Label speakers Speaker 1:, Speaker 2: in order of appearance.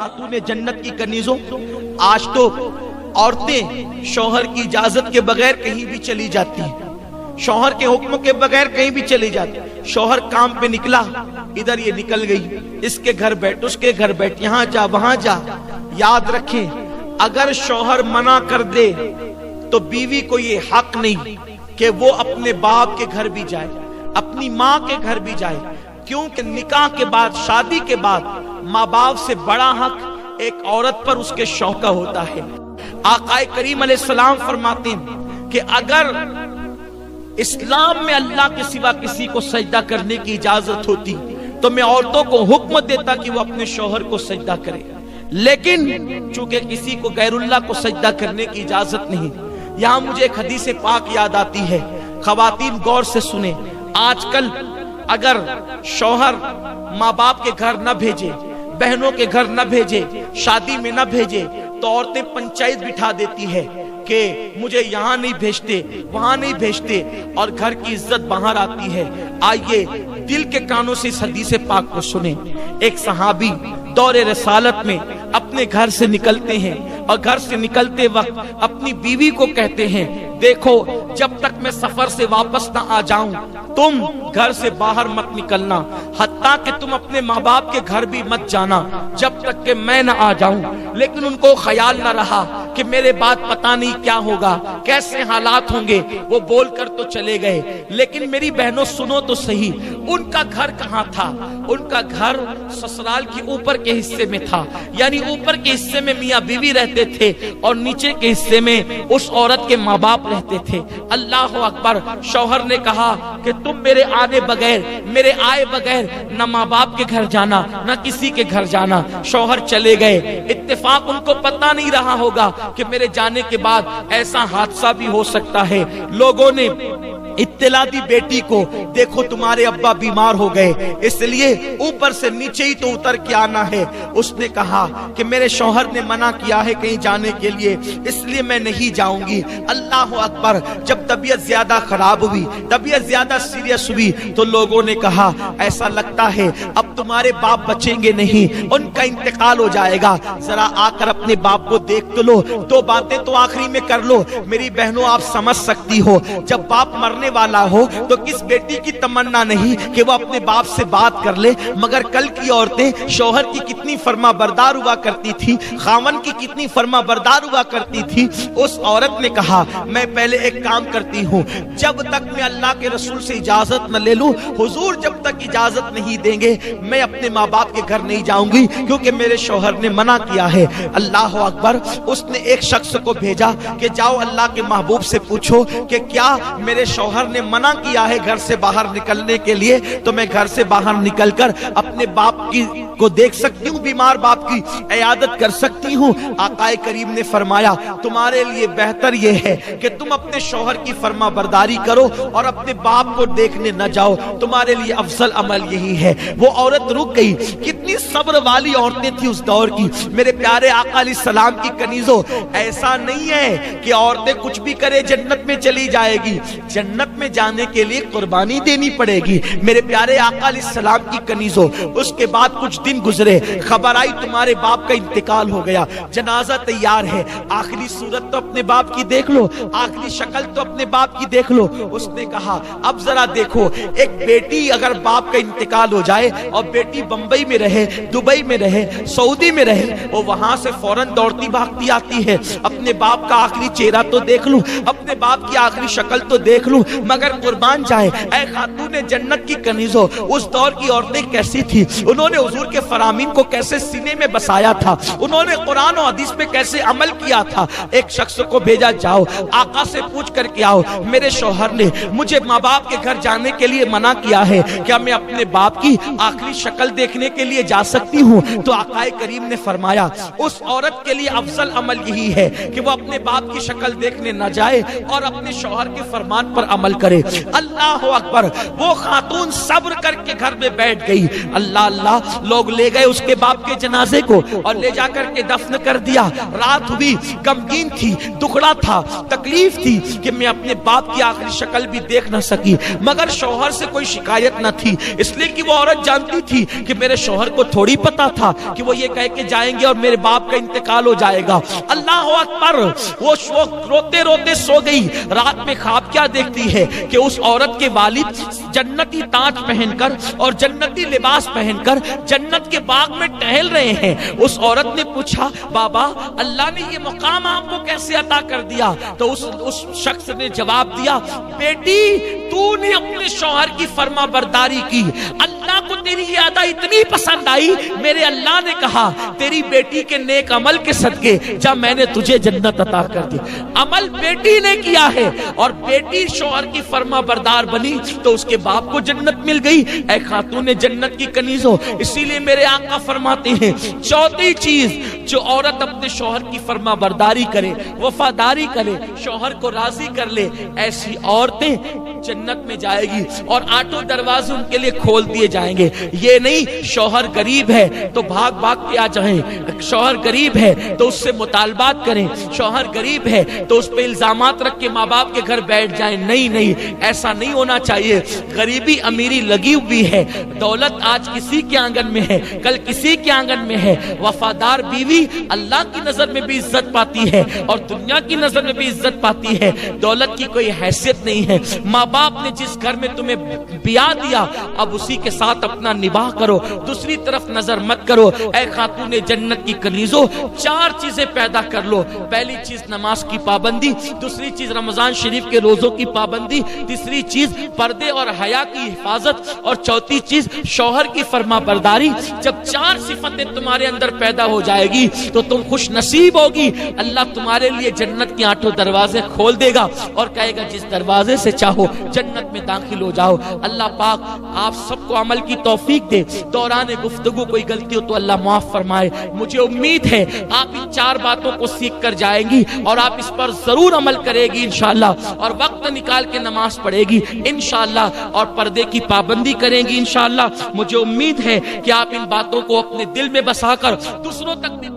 Speaker 1: खातून जन्नत की कनीजों, आज तो औरतें शौहर की इजाजत के बगैर कहीं भी चली जाती हैं, शौहर के हुक्म के बगैर कहीं भी चली जाती। शौहर काम पे निकला, इधर ये निकल गई, इसके घर बैठ, उसके घर बैठ, यहाँ जा वहां जा। याद रखें, अगर शौहर मना कर दे तो बीवी को ये हक नहीं कि वो अपने बाप के घर भी जाए, अपनी माँ के घर भी जाए, क्योंकि निकाह के बाद, शादी के बाद माँ बाप से बड़ा हक एक औरत पर उसके शौहर का होता है। आकाए करीम अलैहिस्सलाम फरमाते हैं कि अगर इस्लाम में अल्लाह के सिवा किसी को सजदा करने की इजाजत होती तो मैं औरतों को हुक्म देता कि वो अपने शौहर को सजदा करे, लेकिन चूंकि किसी को गैरुल्लाह को सजदा करने की इजाजत नहीं। यहाँ मुझे एक हदीस पाक याद आती है, खवातीन गौर से सुने। आजकल अगर शौहर माँ बाप के घर न भेजे, बहनों के घर न भेजे, शादी में न भेजे, तो औरतें पंचायत बिठा देती है कि मुझे यहाँ नहीं भेजते, वहां नहीं भेजते, और घर की इज्जत बाहर आती है। आइए दिल के कानों से इस हदीस पाक को सुने। एक सहाबी दौरे रसालत में अपने घर से निकलते हैं और घर से निकलते वक्त अपनी बीवी को कहते हैं, देखो जब तक मैं सफर से वापस ना आ जाऊं तुम घर से बाहर मत निकलना, हत्ता कि तुम अपने माँ बाप के घर भी मत जाना जब तक कि मैं ना आ जाऊं। लेकिन उनको ख्याल न रहा कि मेरे बाद पता नहीं क्या होगा, कैसे हालात होंगे। वो बोलकर तो चले गए, लेकिन मेरी बहनों सुनो तो सही, उनका घर कहाँ था? उनका घर ससुराल के ऊपर के हिस्से में था, यानी ऊपर के हिस्से में मियाँ बीवी रहते थे और नीचे के हिस्से में उस औरत के माँ बाप रहते थे। अल्लाह अकबर। शौहर ने कहा कि तुम मेरे आने बगैर, मेरे आए बगैर न माँ बाप के घर जाना, न किसी के घर जाना। शौहर चले गए। इत्तेफाक उनको पता नहीं रहा होगा कि मेरे जाने के बाद ऐसा हादसा भी हो सकता है। लोगों ने इत्तला दी बेटी को, देखो तुम्हारे अब्बा बीमार हो गए, इसलिए ऊपर से नीचे ही तो उतर के आना है। उसने कहा कि मेरे शौहर ने मना किया है कहीं जाने के लिए, इसलिए मैं नहीं जाऊंगी। अल्लाह अकबर। जब तबीयत ज्यादा खराब हुई, तबीयत ज्यादा सीरियस हुई, तो लोगों ने कहा ऐसा लगता है अब तुम्हारे बाप बचेंगे नहीं, उनका इंतकाल हो जाएगा, जरा आकर अपने बाप को देख तो लो, दो बातें तो आखिरी में कर लो। मेरी बहनों आप समझ सकती हो, जब बाप मरने वाला हो तो किस बेटी की तमन्ना नहीं कि वो अपने बाप से बात कर ले। मगर कल की औरतें शौहर की कितनी फर्मा बरदार हुआ करती थी, खावन की कितनी फर्मा बरदार हुआ करती थी। उस औरत ने कहा मैं पहले एक काम करती हूँ, जब तक मैं अल्लाह के रसूल से इजाजत न ले लूं, हुजूर जब तक इजाजत नहीं देंगे मैं अपने माँ बाप के घर नहीं जाऊंगी, क्योंकि मेरे शौहर ने मना किया है। अल्लाह अकबर। उसने एक शख्स को भेजा कि जाओ अल्लाह के महबूब से पूछो कि क्या मेरे शौहर ने मना किया है घर से बाहर निकलने के लिए, तो मैं घर से बाहर निकलकर अपने बाप की को देख सकती हूँ, बीमार बाप की इयादत कर सकती हूँ। आकाए करीम ने फरमाया तुम्हारे लिए बेहतर यह है कि तुम अपने शौहर की फर्मा बरदारी करो और अपने बाप को देखने न जाओ, तुम्हारे लिए अफजल अमल यही है। वो औरत रुक गई। कितनी सब्र वाली औरतें थी उस दौर की। मेरे प्यारे आका अलैहिस्सलाम की कनीजों, ऐसा नहीं है कि औरतें कुछ भी करे जन्नत में चली जाएगी। जन्नत में जाने के लिए कुर्बानी देनी पड़ेगी। मेरे प्यारे आका अलैहिस्सलाम की कनीजों, उसके बाद कुछ दिन गुजरे, खबर आई तुम्हारे बाप का इंतकाल हो गया, जनाजा तैयार है, आखिरी सूरत तो अपने बाप की देख लो, आखिरी शक्ल तो अपने बाप की देख लो। उसने कहा अब जरा देखो, एक बेटी अगर बाप का इंतकाल हो जाए और बेटी बंबई में रहे, दुबई में रहे, सऊदी में रहे, वो वहां से फौरन दौड़ती भागती आती है, अपने बाप का आखिरी चेहरा तो देख लूं, अपने बाप की आखिरी शक्ल तो देख लूं, मगर कुर्बान जाए। ऐ खातून जन्नत की कनीजों, उस दौर की औरतें कैसी थी, उन्होंने हुजूर के फरामीन को कैसे सीने में बसाया था, उन्होंने कुरान और हदीस पे कैसे अमल किया था। एक शख्स को भेजा, जाओ आका से पूछ करके आओ, मेरे शौहर ने मुझे माँ बाप के घर जाने के लिए मना किया है, क्या मैं अपने बाप की आखिरी शक्ल देखने के लिए जा सकती हूँ? तो आकाए करीम ने फरमाया उस औरत के लिए अफजल अमल यही है कि वो अपने बाप की शक्ल देखने न जाए और अपने शौहर के फरमान पर अमल करे। अल्लाह अकबर। वो खातून सब्र करके घर में बैठ गई। अल्लाह अल्लाह। लोग ले गए उसके बाप के जनाजे को और ले जाकर के दफन कर दिया। रात हुई, गमगीन थी, दुखड़ा था, तकलीफ थी कि मैं अपने बाप की आखिरी शक्ल भी देख न सकी, मगर शौहर से कोई शिकायत न थी, इसलिए कि वो औरत जानती थी कि मेरे शौहर को थोड़ी पता था تھا کہ وہ یہ کہہ کے جائیں گے اور میرے باپ کا انتقال ہو جائے گا۔ اللہ اکبر، وہ روتے روتے سو گئی۔ رات میں خواب کیا دیکھتی ہے کہ اس عورت کے والد جنتی تاج پہن کر اور جنتی لباس پہن کر جنت کے باغ میں ٹہل رہے ہیں۔ اس عورت نے پوچھا بابا اللہ نے یہ مقام آپ کو کیسے عطا کر دیا؟ تو اس شخص نے جواب دیا بیٹی تو نے اپنے شوہر کی فرما برداری کی، اللہ کو تیری یہ ادا اتنی پسند آئی، میرے اللہ نے کہا تیری بیٹی کے نیک عمل کے صدقے جب میں نے تجھے جنت عطا کر دی۔ عمل بیٹی نے کیا ہے اور بیٹی شوہر کی فرما بردار بنی تو اس کے باپ کو جنت مل گئی۔ اے خاتون جنت کی کنیزوں، اسی لیے میرے آقا فرماتے ہیں چوتھی چیز جو عورت اپنے شوہر کی فرما برداری کرے، وفاداری کرے، شوہر کو راضی کر لے، ایسی عورتیں جنت میں جائے گی اور آٹھوں دروازے ان کے لیے کھول دیے جائیں گے۔ یہ نہیں شوہر غریب ہے تو بھاگ بھاگ کے آ جائیں، شوہر غریب ہے تو اس سے مطالبات کریں، شوہر غریب ہے تو اس پہ الزامات رکھ کے ماں باپ کے گھر بیٹھ جائیں۔ نہیں، ایسا نہیں ہونا چاہیے۔ غریبی امیری لگی ہوئی ہے، دولت آج کسی کے آنگن میں ہے، کل کسی کے آنگن میں ہے۔ وفادار بیوی اللہ کی نظر میں بھی عزت پاتی ہے اور دنیا کی نظر میں بھی عزت پاتی ہے۔ دولت کی کوئی حیثیت نہیں ہے۔ ماں باپ نے جس گھر میں تمہیں بیاہ دیا اب اسی کے ساتھ اپنا نباہ کرو، دوسری طرف نظر مت کرو۔ اے خاتون جنت کی کنیزوں، چار چیزیں پیدا کر لو۔ پہلی چیز نماز کی پابندی، دوسری چیز رمضان شریف کے روزوں کی پابندی، تیسری چیز پردے اور حیا کی حفاظت اور چوتھی چیز شوہر کی فرما برداری۔ جب چار صفتیں تمہارے اندر پیدا ہو جائے گی تو تم خوش نصیب ہوگی۔ اللہ تمہارے لیے جنت کے آٹھوں دروازے کھول دے گا اور کہے گا جس دروازے سے چاہو جنت میں داخل ہو جاؤ۔ اللہ پاک آپ سب کو عمل کی توفیق دے۔ دوران گفتگو کوئی غلطی ہو تو اللہ معاف فرمائے۔ مجھے امید ہے آپ ان چار باتوں کو سیکھ کر جائیں گی اور آپ اس پر ضرور عمل کرے گی انشاءاللہ، اور وقت نکال کے نماز پڑھے گی انشاءاللہ، اور پردے کی پابندی کریں گی انشاءاللہ۔ مجھے امید ہے کہ آپ ان باتوں کو اپنے دل میں بسا کر دوسروں تک بھی